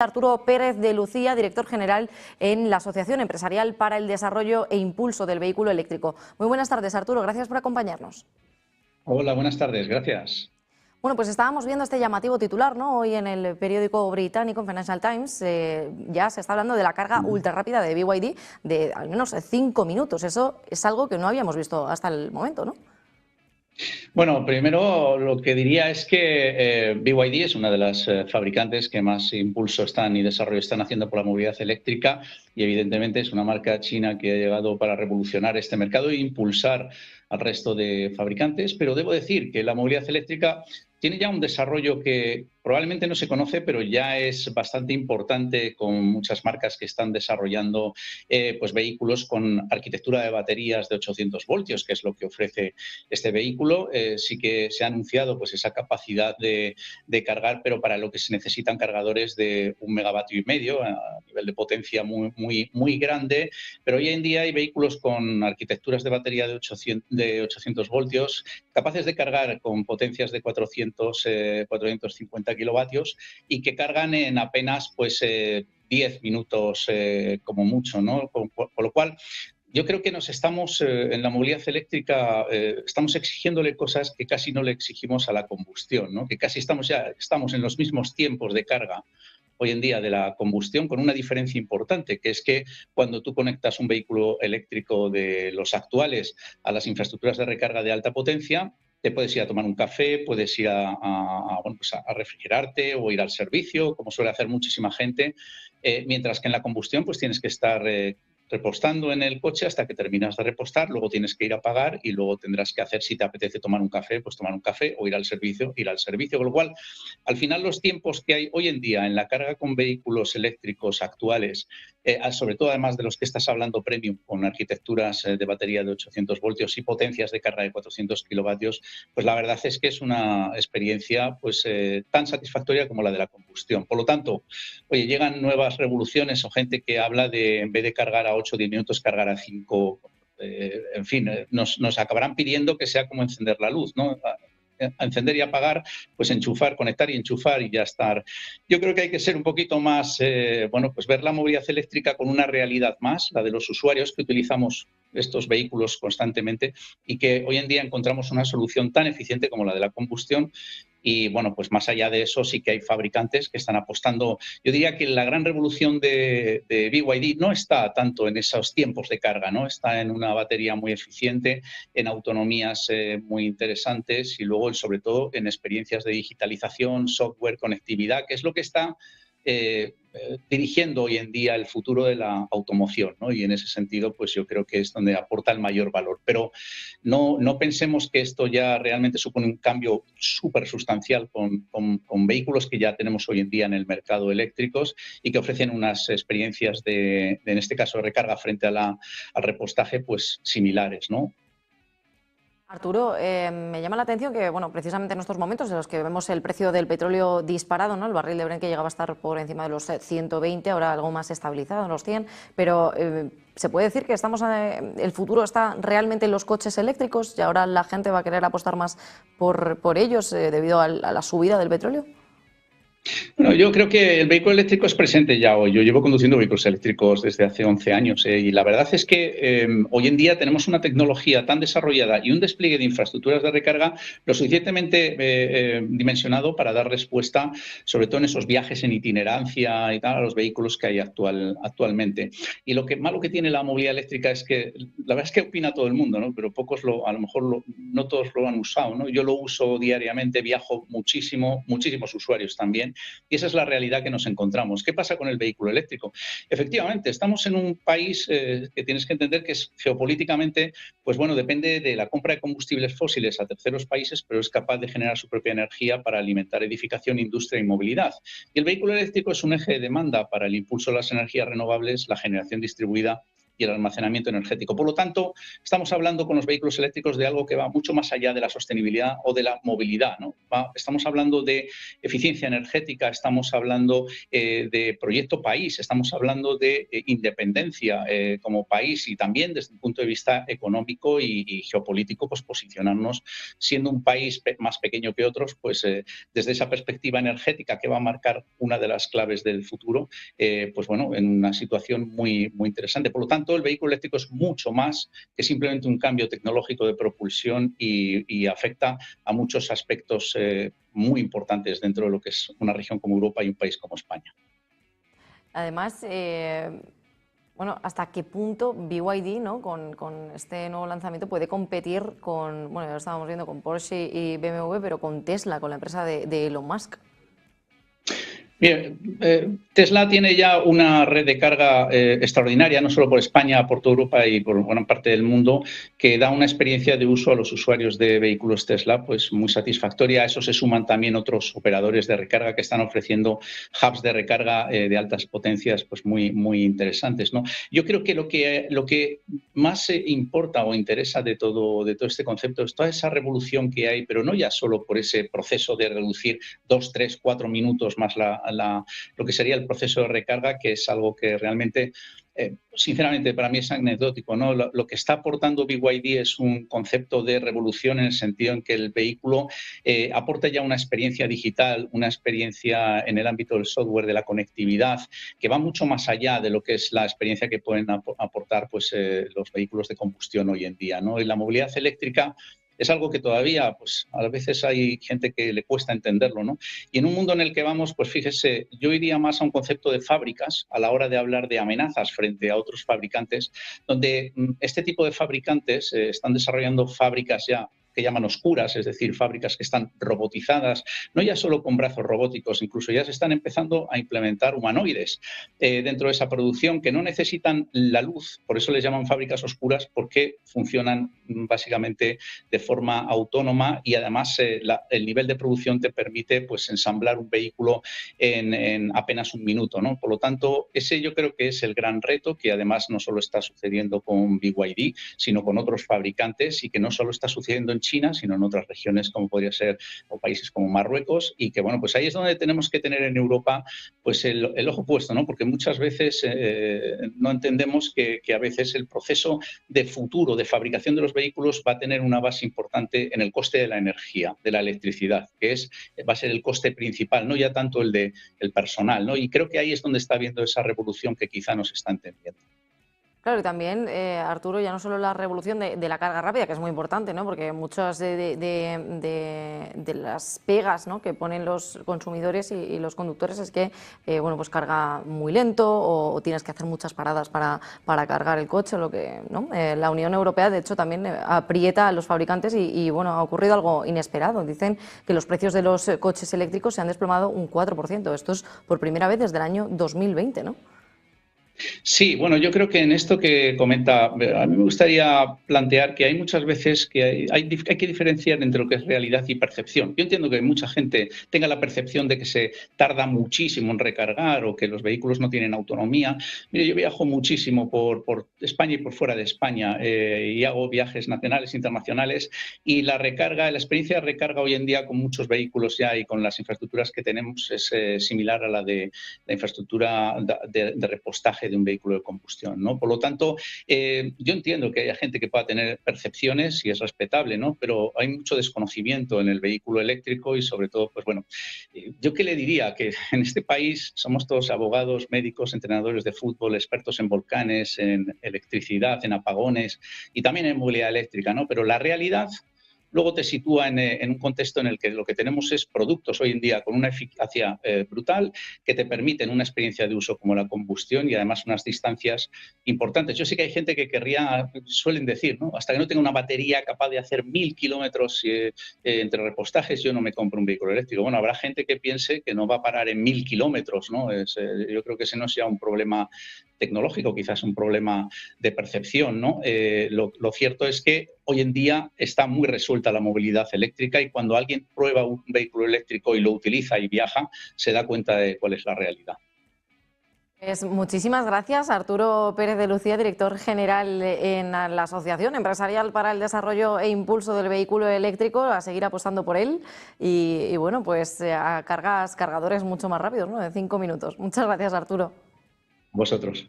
Arturo Pérez de Lucía, director general en la Asociación Empresarial para el Desarrollo e Impulso del Vehículo Eléctrico. Muy buenas tardes, Arturo. Gracias por acompañarnos. Hola, buenas tardes. Gracias. Bueno, pues estábamos viendo este llamativo titular, ¿no? Hoy en el periódico británico, en Financial Times, ya se está hablando de la carga ultra rápida de BYD de al menos 5 minutos. Eso es algo que no habíamos visto hasta el momento, ¿no? Bueno, primero lo que diría es que BYD es una de las fabricantes que más impulso están y desarrollo están haciendo por la movilidad eléctrica y evidentemente es una marca china que ha llegado para revolucionar este mercado e impulsar al resto de fabricantes, pero debo decir que la movilidad eléctrica tiene ya un desarrollo que probablemente no se conoce, pero ya es bastante importante con muchas marcas que están desarrollando pues vehículos con arquitectura de baterías de 800 voltios, que es lo que ofrece este vehículo. Sí que se ha anunciado pues esa capacidad de cargar, pero para lo que se necesitan cargadores de 1,5 megavatio a nivel de potencia muy grande. Pero hoy en día hay vehículos con arquitecturas de batería de 800 voltios capaces de cargar con potencias de 450 kilovatios y que cargan en apenas 10 minutos como mucho, ¿no? Con lo cual, yo creo que nos estamos, en la movilidad eléctrica, estamos exigiéndole cosas que casi no le exigimos a la combustión, ¿no? Que casi estamos en los mismos tiempos de carga hoy en día de la combustión, con una diferencia importante, que es que cuando tú conectas un vehículo eléctrico de los actuales a las infraestructuras de recarga de alta potencia, te puedes ir a tomar un café, puedes ir a refrigerarte o ir al servicio, como suele hacer muchísima gente, mientras que en la combustión pues tienes que estar repostando en el coche hasta que terminas de repostar, luego tienes que ir a pagar y luego tendrás que hacer, si te apetece tomar un café, pues tomar un café o ir al servicio, con lo cual, al final los tiempos que hay hoy en día en la carga con vehículos eléctricos actuales, sobre todo además de los que estás hablando premium, con arquitecturas de batería de 800 voltios y potencias de carga de 400 kilovatios, pues la verdad es que es una experiencia tan satisfactoria como la de la combustión. Por lo tanto, oye, llegan nuevas revoluciones o gente que habla de, en vez de cargar a 8 o 10 minutos, cargar a 5. En fin, nos acabarán pidiendo que sea como encender la luz, ¿no? A encender y apagar, pues enchufar, conectar y enchufar y ya estar. Yo creo que hay que ser un poquito más, pues ver la movilidad eléctrica con una realidad más, la de los usuarios que utilizamos estos vehículos constantemente y que hoy en día encontramos una solución tan eficiente como la de la combustión. Y bueno, pues más allá de eso sí que hay fabricantes que están apostando. Yo diría que la gran revolución de BYD no está tanto en esos tiempos de carga, ¿no? Está en una batería muy eficiente, en autonomías muy interesantes y luego, sobre todo, en experiencias de digitalización, software, conectividad, que es lo que está dirigiendo hoy en día el futuro de la automoción, ¿no? Y en ese sentido, pues yo creo que es donde aporta el mayor valor. Pero no pensemos que esto ya realmente supone un cambio súper sustancial con vehículos que ya tenemos hoy en día en el mercado eléctricos y que ofrecen unas experiencias en este caso, de recarga frente al repostaje, pues similares, ¿no? Arturo, me llama la atención que, bueno, precisamente en estos momentos en los que vemos el precio del petróleo disparado, ¿no? El barril de Brent que llegaba a estar por encima de los 120, ahora algo más estabilizado en los 100, pero ¿se puede decir que el futuro está realmente en los coches eléctricos y ahora la gente va a querer apostar más por ellos debido a la subida del petróleo? Bueno, yo creo que el vehículo eléctrico es presente ya hoy. Yo llevo conduciendo vehículos eléctricos desde hace 11 años y la verdad es que hoy en día tenemos una tecnología tan desarrollada y un despliegue de infraestructuras de recarga lo suficientemente dimensionado para dar respuesta, sobre todo en esos viajes en itinerancia y tal, a los vehículos que hay actualmente. Y lo que malo que tiene la movilidad eléctrica es que la verdad es que opina todo el mundo, ¿no? Pero pocos a lo mejor no todos lo han usado, ¿no? Yo lo uso diariamente, viajo muchísimo, muchísimos usuarios también. Y esa es la realidad que nos encontramos. ¿Qué pasa con el vehículo eléctrico? Efectivamente, estamos en un país que tienes que entender que es geopolíticamente, pues bueno, depende de la compra de combustibles fósiles a terceros países, pero es capaz de generar su propia energía para alimentar edificación, industria y movilidad. Y el vehículo eléctrico es un eje de demanda para el impulso de las energías renovables, la generación distribuida y el almacenamiento energético. Por lo tanto, estamos hablando con los vehículos eléctricos de algo que va mucho más allá de la sostenibilidad o de la movilidad, ¿no? Estamos hablando de eficiencia energética, estamos hablando de proyecto país, estamos hablando de independencia como país y también desde un punto de vista económico y geopolítico, pues posicionarnos siendo un país más pequeño que otros, pues desde esa perspectiva energética que va a marcar una de las claves del futuro, pues bueno, en una situación muy, muy interesante. Por lo tanto, el vehículo eléctrico es mucho más que simplemente un cambio tecnológico de propulsión y afecta a muchos aspectos muy importantes dentro de lo que es una región como Europa y un país como España. Además, bueno, ¿hasta qué punto BYD, ¿no? con este nuevo lanzamiento puede competir con, bueno, ya lo estábamos viendo con Porsche y BMW, pero con Tesla, con la empresa de Elon Musk? Bien, Tesla tiene ya una red de carga extraordinaria, no solo por España, por toda Europa y por buena parte del mundo, que da una experiencia de uso a los usuarios de vehículos Tesla pues muy satisfactoria. A eso se suman también otros operadores de recarga que están ofreciendo hubs de recarga de altas potencias pues muy, muy interesantes, ¿no? Yo creo que lo que más importa o interesa de todo este concepto es toda esa revolución que hay, pero no ya solo por ese proceso de reducir 2, 3, 4 minutos más lo que sería el proceso de recarga, que es algo que realmente, sinceramente, para mí es anecdótico, ¿no? Lo que está aportando BYD es un concepto de revolución en el sentido en que el vehículo aporta ya una experiencia digital, una experiencia en el ámbito del software, de la conectividad, que va mucho más allá de lo que es la experiencia que pueden aportar pues, los vehículos de combustión hoy en día, ¿no? Y la movilidad eléctrica es algo que todavía, pues a veces hay gente que le cuesta entenderlo, ¿no? Y en un mundo en el que vamos, pues fíjese, yo iría más a un concepto de fábricas a la hora de hablar de amenazas frente a otros fabricantes, donde este tipo de fabricantes están desarrollando fábricas ya que llaman oscuras, es decir, fábricas que están robotizadas, no ya solo con brazos robóticos, incluso ya se están empezando a implementar humanoides dentro de esa producción que no necesitan la luz, por eso les llaman fábricas oscuras, porque funcionan básicamente de forma autónoma y además el nivel de producción te permite pues ensamblar un vehículo en apenas un minuto, ¿no? Por lo tanto, ese yo creo que es el gran reto que además no solo está sucediendo con BYD, sino con otros fabricantes y que no solo está sucediendo en China, sino en otras regiones como podría ser o países como Marruecos y que, bueno, pues ahí es donde tenemos que tener en Europa pues el ojo puesto, ¿no? Porque muchas veces no entendemos que a veces el proceso de futuro de fabricación de los vehículos va a tener una base importante en el coste de la energía, de la electricidad, que va a ser el coste principal, no ya tanto el personal, ¿no? Y creo que ahí es donde está habiendo esa revolución que quizá nos está entendiendo. Claro, y también, Arturo, ya no solo la revolución de la carga rápida, que es muy importante, ¿no? Porque muchas de las pegas, ¿no?, que ponen los consumidores y los conductores es que bueno, pues carga muy lento o tienes que hacer muchas paradas para cargar el coche, lo que, ¿no? La Unión Europea, de hecho, también aprieta a los fabricantes y, bueno, ha ocurrido algo inesperado. Dicen que los precios de los coches eléctricos se han desplomado un 4%. Esto es por primera vez desde el año 2020, ¿no? Sí, bueno, yo creo que en esto que comenta, a mí me gustaría plantear que hay muchas veces que hay que diferenciar entre lo que es realidad y percepción. Yo entiendo que mucha gente tenga la percepción de que se tarda muchísimo en recargar o que los vehículos no tienen autonomía. Mire, yo viajo muchísimo por España y por fuera de España y hago viajes nacionales e internacionales y la experiencia de recarga hoy en día con muchos vehículos ya y con las infraestructuras que tenemos es similar a la de la infraestructura de repostaje de un vehículo de combustión, ¿no? Por lo tanto, yo entiendo que haya gente que pueda tener percepciones y es respetable, ¿no? Pero hay mucho desconocimiento en el vehículo eléctrico y sobre todo, pues bueno, ¿yo qué le diría? Que en este país somos todos abogados, médicos, entrenadores de fútbol, expertos en volcanes, en electricidad, en apagones y también en movilidad eléctrica, ¿no? Pero la realidad luego te sitúa en un contexto en el que lo que tenemos es productos hoy en día con una eficacia brutal que te permiten una experiencia de uso como la combustión y además unas distancias importantes. Yo sé que hay gente que suelen decir, ¿no? Hasta que no tenga una batería capaz de hacer 1000 kilómetros entre repostajes, yo no me compro un vehículo eléctrico. Bueno, habrá gente que piense que no va a parar en 1000 kilómetros, ¿no? Yo creo que ese no sea un problema tecnológico, quizás un problema de percepción, ¿no? Lo cierto es que hoy en día está muy resuelta la movilidad eléctrica y cuando alguien prueba un vehículo eléctrico y lo utiliza y viaja, se da cuenta de cuál es la realidad. Pues muchísimas gracias, Arturo Pérez de Lucía, director general en la Asociación Empresarial para el Desarrollo e Impulso del Vehículo Eléctrico, a seguir apostando por él y bueno, pues a cargadores mucho más rápidos, ¿no? De 5 minutos. Muchas gracias, Arturo. Vosotros.